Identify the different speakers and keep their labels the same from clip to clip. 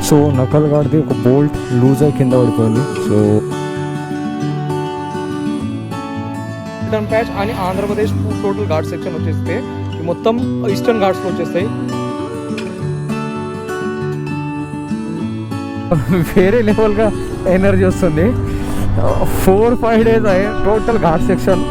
Speaker 1: So నకల్ గాడిది ఒక bolt loose అయి కింద పడిపోయింది. సో
Speaker 2: ఈస్టర్న్ ప్యాచ్ అని ఆంధ్రప్రదేశ్ టోటల్ ఘాట్ సెక్షన్ వచ్చేస్తే మొత్తం ఈస్టర్న్ ఘాట్స్లో వచ్చేస్తాయి.
Speaker 1: వేరే లెవెల్గా ఎనర్జీ వస్తుంది. 4-5 days అయ్యి టోటల్ ఘాట్ సెక్షన్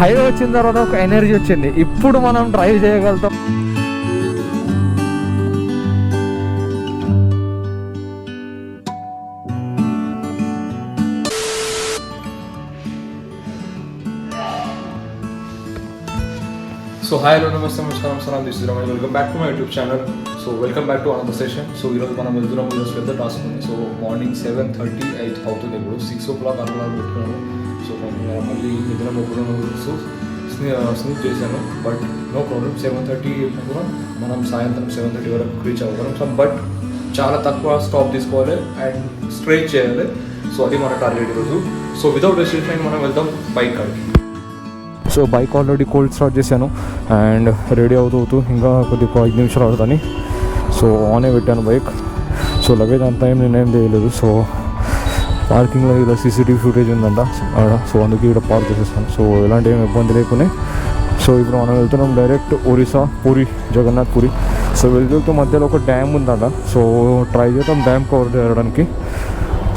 Speaker 1: హైవే వచ్చిన తర్వాత ఒక ఎనర్జీ వచ్చింది. ఇప్పుడు మనం డ్రైవ్ చేయగలుగుతాం.
Speaker 2: సో హాయ్ హలో నమస్తే నమస్కారం సలాం this is Ramesh. Welcome back to my YouTube channel. So welcome back to another session. So ఈరోజు మనం వెళ్తున్నాం. ఈరోజు పెద్ద టాస్క్ ఉంది. సో మార్నింగ్ 7:30 అవుతుంది. ఇప్పుడు 6 o'clock అలారం పెట్టుకున్నాను. సో మళ్ళీ నిద్ర మొక్కడం సో స్లీప్ చేశాను. But no problem. 7:30 కూడా మనం సాయంత్రం 7:30 వరకు రీచ్ అవ్వగలం. బట్ చాలా తక్కువ స్టాప్ తీసుకోవాలి అండ్ స్ట్రైట్ చేయాలి. సో అది మన టార్గెట్ ఈరోజు. సో వితౌట్ రెస్ట్రిక్షన్ మనం వెళ్దాం బైక్ కాడికి.
Speaker 1: So bike already cold start చేశాను అండ్ రెడీ అవుతూ ఇంకా కొద్దిగా 5 నిమిషాలు అవుతుంది. సో ఆనే పెట్టాను బైక్. సో లగేజ్ అంతా నేనేం చేయలేదు. సో పార్కింగ్లో ఇలా CCTV ఫుటేజ్ ఉందంట ఆడ. సో అందుకే ఇక్కడ పార్క్ చేసేస్తాను. సో ఎలాంటి ఏమి ఇబ్బంది లేకునే. సో ఇప్పుడు మనం వెళ్తున్నాం డైరెక్ట్ ఒరిస్సా, పూరి, జగన్నాథ్ పూరి. సో వెళ్తూ మధ్యలో ఒక డ్యామ్ ఉందంట. సో ట్రై చేద్దాం డ్యామ్ కవర్ చేయడానికి.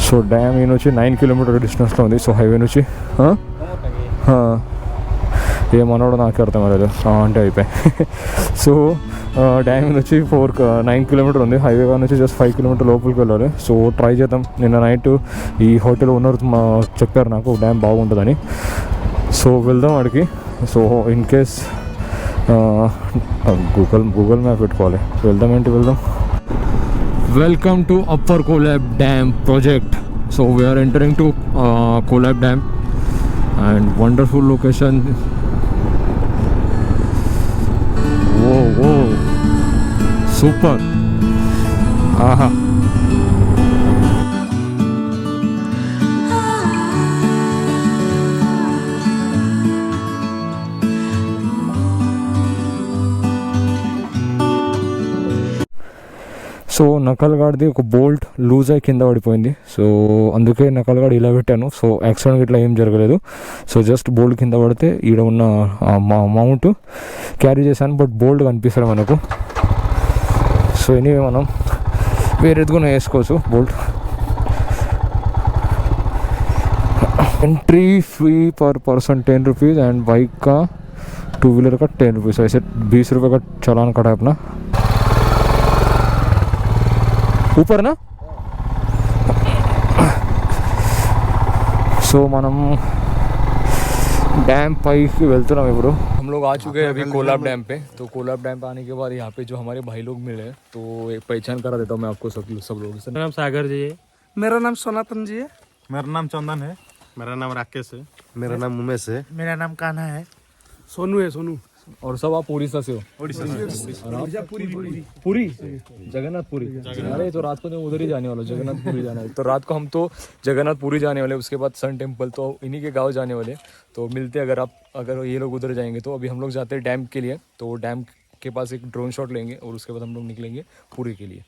Speaker 1: సో డ్యామ్ ఈ నుంచి 9 kilometer డిస్టెన్స్లో ఉంది. సో హైవే నుంచి ఏమన్నాడో నాకు అర్థం అవ్వలేదు అంటే అయిపోయి. సో డ్యామ్ నుంచి 9 kilometer ఉంది. హైవే నుంచి జస్ట్ 5 kilometer లోపలికి వెళ్ళాలి. సో ట్రై చేద్దాం. నిన్న నైట్ ఈ హోటల్ ఓనర్ చెప్పారు నాకు డ్యామ్ బాగుంటుందని. సో వెళ్దాం అడిగి. So in case Google map పెట్టుకోవాలి. వెళ్దాం. Welcome to upper Kolab dam project. So we're entering to Kolab dam and wonderful location. Oh super. ఆహా సో నకల్గాడిది ఒక బోల్ట్ లూజ్ అయి కింద పడిపోయింది. సో అందుకే నకల్గాడు ఇలా పెట్టాను. సో యాక్సిడెంట్ ఇట్లా ఏం జరగలేదు. సో జస్ట్ బోల్ట్ కింద పడితే ఈడ ఉన్న మౌంట్ క్యారీ చేశాను. బట్ బోల్ట్ కనిపిస్తారు మనకు. సో ఎనీవే మనం వేరేదిగా వేసుకోవచ్చు బోల్ట్. एंट्री फी पर पर्सन 10 रुपीज़ एंड बाइक का 2 व्हीलर का 10 रुपीज़. ऐसे 20 रुपये का चालान कटा है अपना. ऊपर ना. सो మనం डैम పైకి వెళ్తున్నాం ఇప్పుడు.
Speaker 2: हम लोग आ चुके हैं अभी कोलाब डैम पे. तो कोलाब डैम पे आने के बाद यहाँ पे जो हमारे भाई लोग मिले तो एक पहचान करा देता हूँ मैं आपको सब लोग. मेरा नाम सागर जी है.
Speaker 3: मेरा नाम सनातन जी है.
Speaker 4: मेरा नाम चंदन है. मेरा नाम राकेश है.
Speaker 5: मेरा नाम उमेश है.
Speaker 3: मेरा नाम कान्हा है. सोनू है सोनू.
Speaker 2: और सब आप उड़ीसा से हो? पूरी जगन्नाथ पुरी. अरे तो रात को उधर ही जाने वाला जगन्नाथ पुरी जाना है. तो रात को हम तो जगन्नाथ पुरी जाने वाले. उसके बाद सन टेम्पल तो इन्हीं के गांव जाने वाले. तो मिलते अगर ये लोग उधर जाएंगे. तो अभी हम लोग जाते हैं डैम के लिए. तो डैम के पास एक ड्रोन शॉट लेंगे और उसके बाद हम लोग निकलेंगे पुरी के लिए.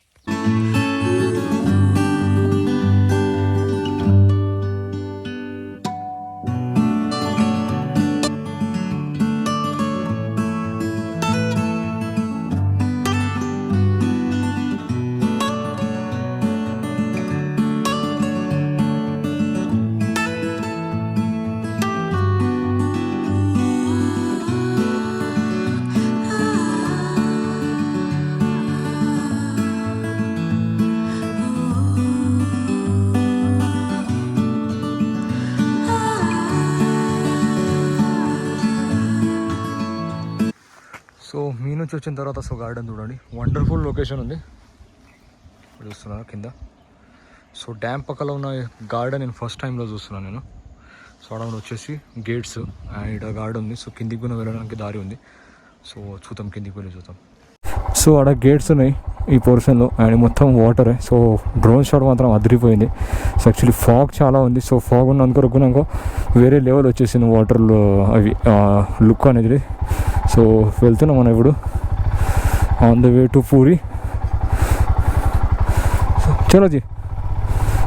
Speaker 2: సో మీ నుంచి వచ్చిన తర్వాత సో గార్డెన్ చూడండి. వండర్ఫుల్ లొకేషన్ ఉంది చూస్తున్నాను కింద. సో డ్యామ్ పక్కన ఉన్న గార్డెన్ నేను ఫస్ట్ టైంలో చూస్తున్నాను నేను. సో అక్కడ వచ్చేసి గేట్స్ అండ్ ఇక్కడ గార్డెన్ ఉంది. సో కిందికి కూడా వెళ్ళడానికి దారి ఉంది. సో చూద్దాం కిందికి వెళ్ళి చూద్దాం.
Speaker 1: సో అక్కడ గేట్స్ ఉన్నాయి ఈ పోర్షన్లో అండ్ మొత్తం వాటరే. సో డ్రోన్ షాట్ మాత్రం అదిరిపోయింది. సో యాక్చువల్లీ ఫాగ్ చాలా ఉంది. సో ఫాగ్ ఉన్నందుకు వేరే లెవెల్ వచ్చేసింది వాటర్లో అవి లుక్ అనేది. సో వెళ్తున్నాం మనం ఇప్పుడు on the way to Puri. So చలో జీ.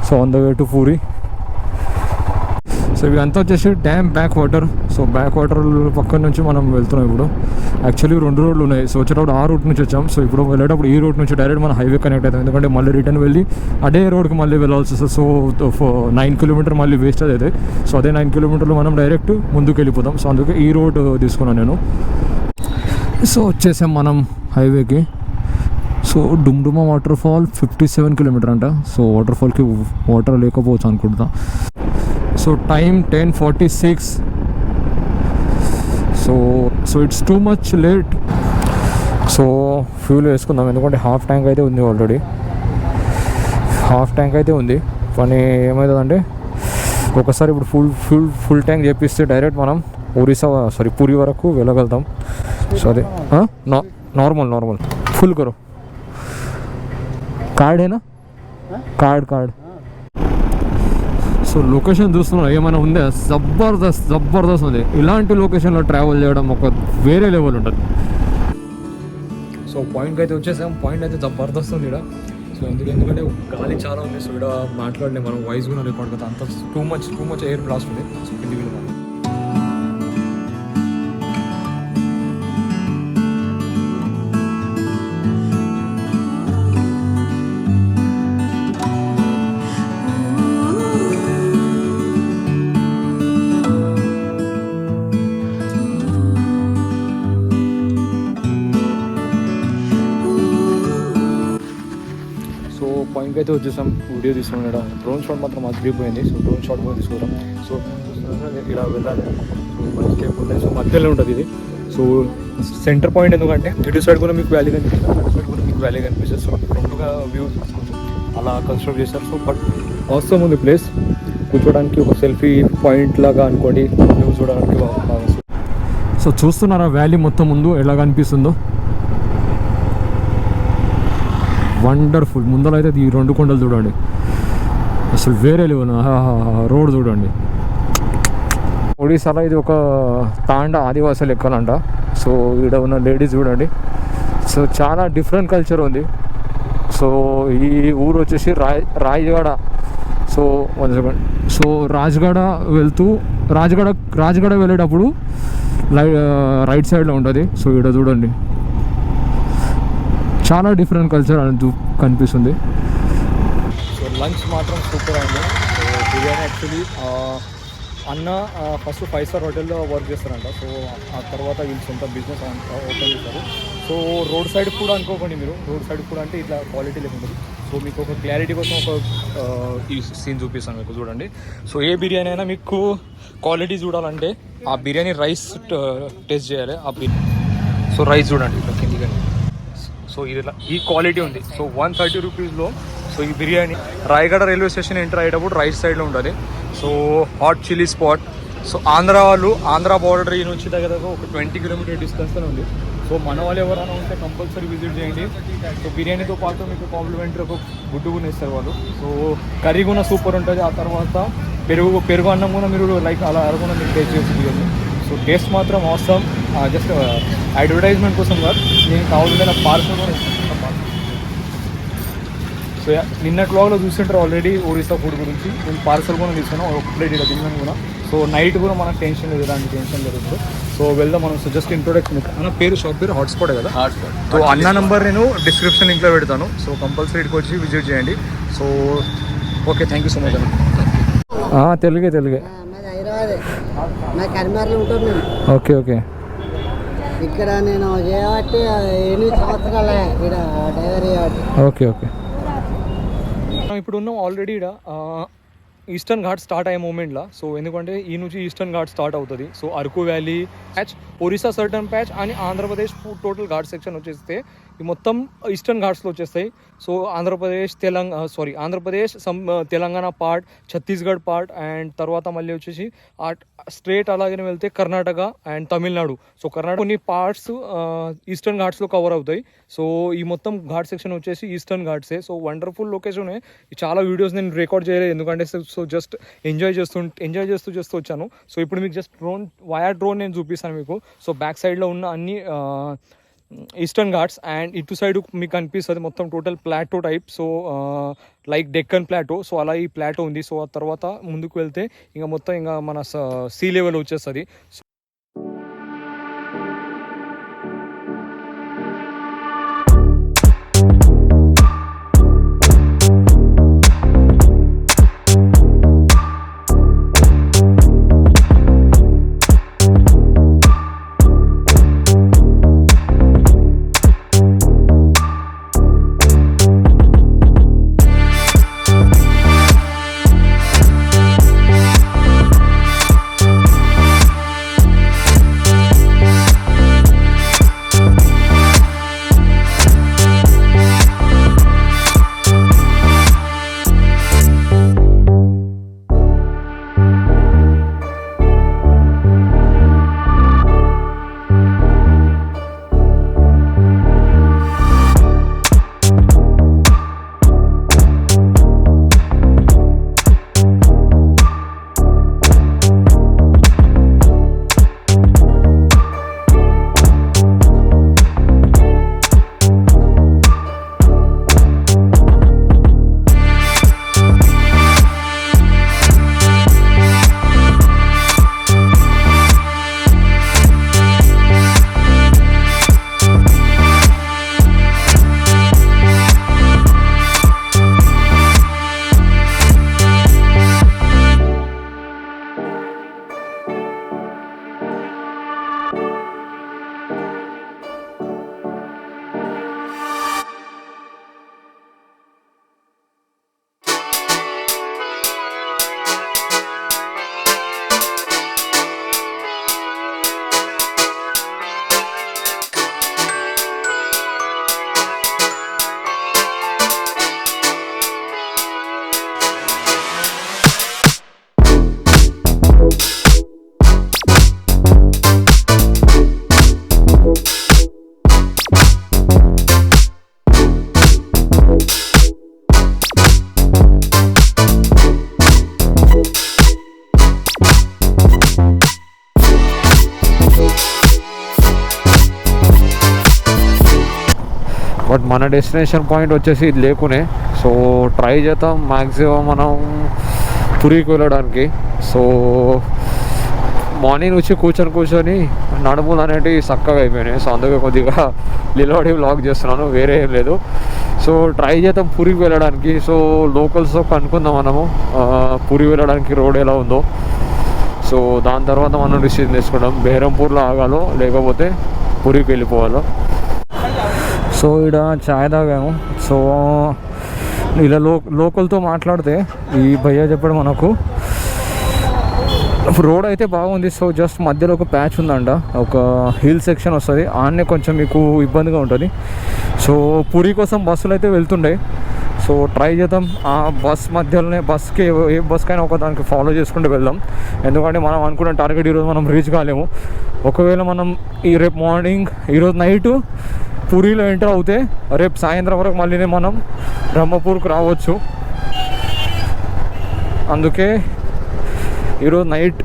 Speaker 1: So on the way to Puri. So ఇవంతా వచ్చేసి dam back water. So back water పక్కన నుంచి మనం వెళ్తున్నాం ఇప్పుడు. యాక్చువల్లీ 2 రోడ్లు ఉన్నాయి. సో వచ్చేటప్పుడు ఆ రూట్ నుంచి వచ్చాం. సో ఇప్పుడు వెళ్ళేటప్పుడు ఈ రూట్ నుంచి డైరెక్ట్ మన హైవే కనెక్ట్ అవుతాం. ఎందుకంటే మళ్ళీ రిటర్న్ వెళ్ళి అదే రోడ్కి మళ్ళీ వెళ్ళాల్సి వస్తుంది. సో 9 కిలోమీటర్ మళ్ళీ వేస్ట్ అయితే. సో అదే 9 కిలోమీటర్లు మనం డైరెక్ట్ ముందుకు వెళ్ళిపోతాం. సో అందుకే ఈ రోడ్ తీసుకున్నాను నేను. సో వచ్చేసాం మనం హైవేకి. సో డుమ్డుమా వాటర్ ఫాల్ 57 కిలోమీటర్ అంట. సో వాటర్ ఫాల్కి వాటర్ లేకపోవచ్చు అనుకుంటా. So time 10:46. So it's too much late. So fuel వేసుకుందాం, ఎందుకంటే హాఫ్ ట్యాంక్ అయితే ఉంది ఆల్రెడీ. హాఫ్ ట్యాంక్ అయితే ఉంది. కానీ ఏమవుతుందంటే ఒకసారి ఇప్పుడు ఫుల్ ట్యాంక్ చేపిస్తే డైరెక్ట్ మనం పూరి వరకు వెళ్ళగలుగుతాం. సో అదే నార్మల్ ఫుల్ కరో. కార్డ్ ఏనా? కార్డ్. సో లొకేషన్ చూస్తున్నా ఏమైనా ఉందా? జబర్దస్త్ ఉంది. ఇలాంటి లొకేషన్లో ట్రావెల్ చేయడం ఒక వేరే లెవెల్ ఉంటుంది. సో పాయింట్కి అయితే వచ్చేసాం. పాయింట్ అయితే జబర్దస్త్ ఉంది ఇక్కడ. సో ఎందుకంటే గాలి చాలా ఉంది. సో ఇక్కడ మాట్లాడలే మనం, వాయిస్ కూడా రికార్డ్ కదా, అంత టూ మచ్ ఎయిర్ బ్లాస్ట్ ఉంది. సో కిందికి వెళ్ళాం. పాయింట్కి అయితే వచ్చేసాం. వీడియో తీసుకున్నాం. ఇక్కడ డ్రోన్ షాట్ మాత్రం అదిరిపోయింది. సో డ్రోన్ షాట్ కూడా తీసుకుంటాం. సో ఇలా వెళ్ళాలి. సో మధ్యలో ఉంటుంది ఇది. సో సెంటర్ పాయింట్ ఎందుకంటే ఇటు సైడ్ కూడా మీకు వ్యాలీ కనిపిస్తుంది, అటు సైడ్ కూడా మీకు వ్యాలీ కనిపిస్తుంది. సో రెండుగా వ్యూ తీసుకుంటాం. అలా కన్స్ట్రక్ట్ చేస్తారు. సో బట్ అవసరం ఉంది ప్లేస్ కూర్చోడానికి, ఒక సెల్ఫీ పాయింట్ లాగా అనుకోండి. వ్యూ చూడడానికి బాగా. సో చూస్తున్నారా వ్యాలీ మొత్తం ముందు ఎలా కనిపిస్తుందో? వండర్ఫుల్. ముందర అయితే ఈ 2 కొండలు చూడండి, అసలు వేరే లెవెల్. రోడ్ చూడండి. ఒడిశాలో ఇది ఒక తాండా ఆదివాసీ లెక్కలంట. సో ఇక్కడ ఉన్న లేడీస్ చూడండి. సో చాలా డిఫరెంట్ కల్చర్ ఉంది. సో ఈ ఊరు వచ్చేసి రాయగడ. సో రాజ్గఢ వెళ్ళేటప్పుడు రైట్ సైడ్లో ఉంటుంది. సో ఇక్కడ చూడండి చాలా డిఫరెంట్ కల్చర్ అని కనిపిస్తుంది. సో లంచ్ మాత్రం సూపర్ అయింది. సో బిర్యానీ యాక్చువల్లీ అన్న ఫస్ట్ 5 స్టార్ హోటల్లో వర్క్ చేస్తారంట. సో ఆ తర్వాత వీళ్ళు సొంత బిజినెస్ ఓపెన్ చేస్తారు. సో రోడ్ సైడ్ ఫుడ్ అనుకోకండి మీరు. రోడ్ సైడ్ ఫుడ్ అంటే ఇట్లా క్వాలిటీ లేకుంటుంది. సో మీకు ఒక క్లారిటీ కోసం ఒక ఈ సీన్ చూపిస్తాను మీకు, చూడండి. సో ఏ బిర్యానీ అయినా మీకు క్వాలిటీ చూడాలంటే ఆ బిర్యానీ రైస్ టేస్ట్ చేయాలి. సో రైస్ చూడండి ఇట్లా కిందికి. సో ఇది ఈ క్వాలిటీ ఉంది. సో 130 రూపీస్లో. సో ఈ biryani Rayagada railway station enter అయ్యేటప్పుడు రైట్ సైడ్లో ఉంటుంది. So hot chilli spot. So Andhra border ఈ నుంచి దగ్గర ఒక 20 కిలోమీటర్ డిస్టెన్స్లో ఉంది. సో మన వాళ్ళు ఎవరైనా ఉంటే కంపల్సరీ విజిట్ చేయండి. సో బిర్యానీతో పాటు మీకు కాంప్లిమెంటరీ ఒక గుడ్డు కూడా ఇస్తారు వాళ్ళు. సో కర్రీ కూడా సూపర్ ఉంటుంది. ఆ తర్వాత పెరుగు అన్నం కూడా మీరు లైక్ అలా కూడా మీరు టేస్ట్ చేసి బిర్యానీ. సో టేస్ట్ మాత్రం అవసరం. జస్ట్ అడ్వర్టైజ్మెంట్ కోసం కాదు, నేను కావాలంటే నాకు పార్సల్ కూడా ఇస్తాను. సో నిన్నటి వ్లాగ్లో చూస్తుంటారు ఆల్రెడీ ఒరిస్సా ఫుడ్ గురించి. నేను పార్సల్ కూడా తీసుకున్నాను, ఒక ప్లేట్ ఇలా తిన్నాను కూడా. సో నైట్ కూడా మనకు టెన్షన్ లేదు, ఎలాంటి టెన్షన్ లేదు. సో వెళ్దాం మనం. సో జస్ట్ ఇంట్రొడక్షన్ అన్న షాప్ పేరు హాట్స్పాట్ కదా. సో అన్న నంబర్ నేను డిస్క్రిప్షన్ లింక్లో పెడతాను. సో కంపల్సరీ ఇక్కడికి వచ్చి విజిట్ చేయండి. So okay, thank you so much అన్న. తెలుగే ఓకే.
Speaker 5: ఇక్కడ నేను చేయబట్టి 8 సంవత్సరాలు ఇక్కడ డ్రైవర్ చేయబట్టి.
Speaker 1: ఓకే.
Speaker 2: ఇప్పుడు ఉన్నాం ఆల్రెడీ ఇక్కడ ఈస్టర్న్ ఘాట్ స్టార్ట్ అయ్యే మూమెంట్లో. సో ఎందుకంటే ఈ నుంచి ఈస్టర్న్ ఘాట్ స్టార్ట్ అవుతుంది. So Araku valley patch, Orissa certain patch అని ఆంధ్రప్రదేశ్ టోటల్ ఘాట్ సెక్షన్ వచ్చేస్తే ఈ మొత్తం ఈస్టర్న్ ఘాట్స్లో వచ్చేస్తాయి. So Andhra Pradesh Telangana part, Chhattisgarh part, and తర్వాత మళ్ళీ వచ్చేసి స్ట్రేట్ అలాగే వెళ్తే కర్ణాటక అండ్ తమిళనాడు. సో కర్ణాటక కొన్ని పార్ట్స్ ఈస్టర్న్ ఘాట్స్లో కవర్ అవుతాయి. సో ఈ మొత్తం ఘాట్ సెక్షన్ వచ్చేసి ఈస్టర్న్ ఘాట్సే. So wonderful location. చాలా వీడియోస్ నేను రికార్డ్ చేయలేదు ఎందుకంటే సో జస్ట్ ఎంజాయ్ చేస్తూ వచ్చాను. సో ఇప్పుడు మీకు జస్ట్ డ్రోన్ నేను చూపిస్తాను మీకు. సో బ్యాక్ సైడ్లో ఉన్న అన్ని ఈస్టర్న్ ఘాట్స్. అండ్ ఇటు సైడ్ మీకు కనిపిస్తుంది మొత్తం total plateau type. So like Deccan plateau. So అలా ఈ ప్లాటో ఉంది. సో ఆ తర్వాత ముందుకు వెళ్తే ఇంకా మొత్తం ఇంకా మన సీ లెవెల్ వచ్చేస్తుంది.
Speaker 1: బట్ మన డెస్టినేషన్ పాయింట్ వచ్చేసి ఇది లేకునే. సో ట్రై చేద్దాం మ్యాక్సిమం మనం పురికి వెళ్ళడానికి. సో మార్నింగ్ వచ్చి కూర్చొని నడుములు అనేటివి చక్కగా అయిపోయినాయి. సో అందుకే కొద్దిగా నిలబడి వ్లాగ్ చేస్తున్నాను, వేరే ఏం లేదు. సో ట్రై చేద్దాం పురికి వెళ్ళడానికి. సో లోకల్స్తో కనుక్కుందాం మనము పురి వెళ్ళడానికి రోడ్ ఎలా ఉందో. సో దాని తర్వాత మనం డిసిజన్ తీసుకుంటాం బెహరంపూర్లో ఆగాలో లేకపోతే పురికి వెళ్ళిపోవాలో. సో ఇక్కడ ఛాయ్ తాగాము. సో ఇలా లోకల్తో మాట్లాడితే ఈ భయ్య చెప్పడం మనకు రోడ్ అయితే బాగుంది. సో జస్ట్ మధ్యలో ఒక ప్యాచ్ ఉందంట, ఒక హిల్ సెక్షన్ వస్తుంది, ఆడనే కొంచెం మీకు ఇబ్బందిగా ఉంటుంది. సో పురి కోసం బస్సులు అయితే వెళ్తుండే. సో ట్రై చేద్దాం ఆ బస్ మధ్యలోనే బస్కి ఏ బస్కైనా ఒక దానికి ఫాలో చేసుకుంటూ వెళ్దాం. ఎందుకంటే మనం అనుకున్న టార్గెట్ ఈరోజు మనం రీచ్ కాలేము. ఒకవేళ మనం రేపు మార్నింగ్ ఈరోజు నైటు పూరిలో ఎంటర్ అవుతే రేపు సాయంత్రం వరకు మళ్ళీ మనం బ్రహ్మపూర్కి రావచ్చు. అందుకే ఈరోజు నైట్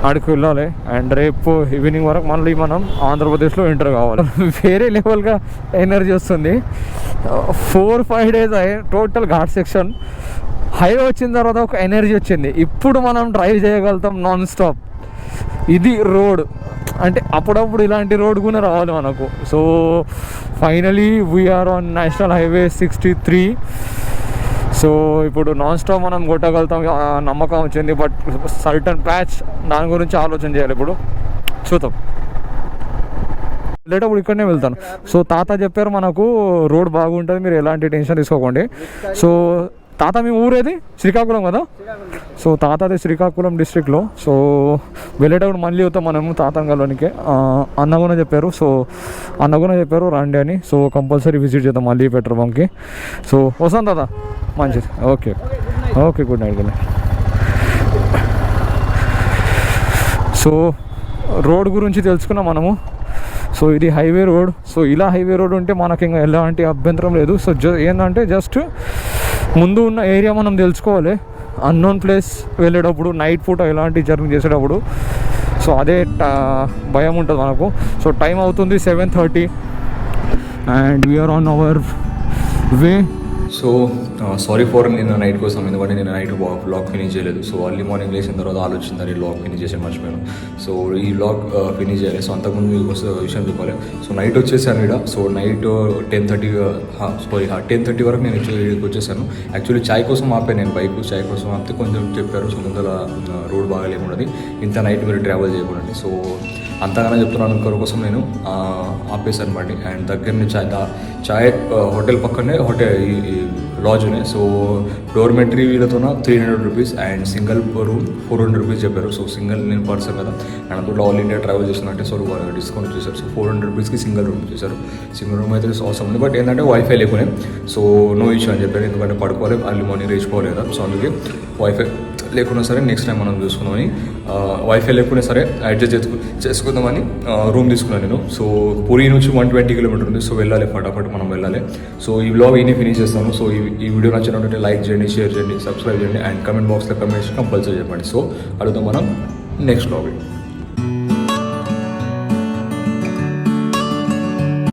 Speaker 1: ఆడికి వెళ్ళాలి అండ్ రేపు ఈవినింగ్ వరకు మళ్ళీ మనం ఆంధ్రప్రదేశ్లో ఎంటర్ కావాలి. వేరే లెవెల్గా ఎనర్జీ వస్తుంది. 4-5 days అయ్యి టోటల్ ఘాట్ సెక్షన్ హైవే వచ్చిన తర్వాత ఒక ఎనర్జీ వచ్చింది. ఇప్పుడు మనం డ్రైవ్ చేయగలుగుతాం నాన్ స్టాప్. ఇది రోడ్ అంటే అప్పుడప్పుడు ఇలాంటి రోడ్ కూడా రావాలి మనకు. So finally we're on national highway 63. So ఇప్పుడు నాన్ స్టాప్ మనం కొట్టగలుగుతాం నమ్మకం వచ్చింది. బట్ సర్టన్ ప్యాచ్ దాని గురించి ఆలోచన చేయాలి. ఇప్పుడు చూద్దాం. వెళ్ళేటప్పుడు ఇక్కడనే వెళ్తాను. సో తాత చెప్పారు మనకు రోడ్ బాగుంటుంది, మీరు ఎలాంటి టెన్షన్ తీసుకోకండి. సో తాత మీ ఊరేది శ్రీకాకుళం కదా. సో తాతది శ్రీకాకుళం డిస్ట్రిక్ట్లో. సో వెళ్ళేటప్పుడు మళ్ళీ అవుతాం మనము తాతంగల్లోనికి. అన్న కూడా చెప్పారు. సో అన్న కూడా చెప్పారు రండి అని. సో కంపల్సరీ విజిట్ చేద్దాం మళ్ళీ పెట్రోల్ బంక్కి. సో వస్తాను తాత. మంచిది. Okay okay, good night. Good night. So road గురించి తెలుసుకున్నాం మనము. సో ఇది హైవే రోడ్. సో ఇలా హైవే రోడ్ ఉంటే మనకి ఇంకా ఎలాంటి అభ్యంతరం లేదు. సో ఏంటంటే జస్ట్ ముందు ఉన్న ఏరియా మనం తెలుసుకోవాలి. అన్నోన్ ప్లేస్ వెళ్ళేటప్పుడు నైట్ పూట ఎలాంటి జర్నీ చేసేటప్పుడు సో అదే భయం ఉంటుంది మనకు. సో టైం అవుతుంది 7:30. And we're on our way.
Speaker 2: So sorry for నేను నైట్ కోసం, ఎందుకంటే నేను నైట్ వ్లాగ్ ఫినిష్ చేయలేదు. సో అర్లీ మార్నింగ్ లేచిన తర్వాత ఆలోచించారు ఈ వ్లాగ్ ఫినిష్ చేసి మర్చిపోయాను. సో ఈ వ్లాగ్ ఫినిష్ చేయాలి. సో అంతకుముందు మీకు విషయం చెప్పాలి. సో నైట్ వచ్చేసాను ఇక్కడ. సో నైట్ 10:30 వరకు నేను ఇక్కడికి వచ్చేసాను. యాక్చువల్లీ చాయ్ కోసం ఆపాను నేను, బైక్ చాయ్ కోసం ఆపితే కొంచెం చెప్పారు. సో ముందర రోడ్ బాగా లేకుండా ఇంత నైట్ మీరు ట్రావెల్ చేయకూడదు. సో అంతగానే చెప్తున్నాను ఇంకొక కోసం నేను ఆపేసాను అనమాట. అండ్ దగ్గర నుంచి చాయ్ హోటల్ పక్కనే ఈ లాడ్జ్ ఉన్నాయి. సో డోర్మెంటరీ వీళ్ళతో 300 rupees and single room 400 rupees చెప్పారు. సో సింగిల్ నేను పర్సన్ కదా, అండ్ అందులో ఆల్ ఇండియా ట్రావెల్ చేస్తున్నట్టే సో డిస్కౌంట్ చేశారు. సో 400 రూపీస్కి సింగిల్ రూమ్ చేశారు. సింగిల్ రూమ్ అయితే అవసరం ఉంది, బట్ ఏంటంటే వైఫై లేకునే సో నో ఇష్యూ అని చెప్పారు. ఎందుకంటే పడుకోవాలి, అర్లీ మార్నింగ్ లేచిపోవాలి కదా. సో అందుకే వైఫై లేకున్నా సరే నెక్స్ట్ టైం మనం చూసుకుందామని, వైఫై లేకున్నా సరే అడ్జస్ట్ చేసుకుందామని రూమ్ తీసుకున్నాను నేను. సో పూరి నుంచి 120 కిలోమీటర్ ఉంది. సో వెళ్ళాలి, ఫటాఫట్ మనం వెళ్ళాలి. సో ఈ వ్లాగ్ ఈయన ఫినిష్ చేస్తాను. సో ఈ వీడియో నచ్చినట్టు లైక్ చేయండి, షేర్ చేయండి, సబ్స్క్రైబ్ చేయండి అండ్ కమెంట్ బాక్స్లో కమెంట్స్ కంపల్సరీ చెప్పండి. సో అడుగుతాం మనం నెక్స్ట్ వ్లాగ్.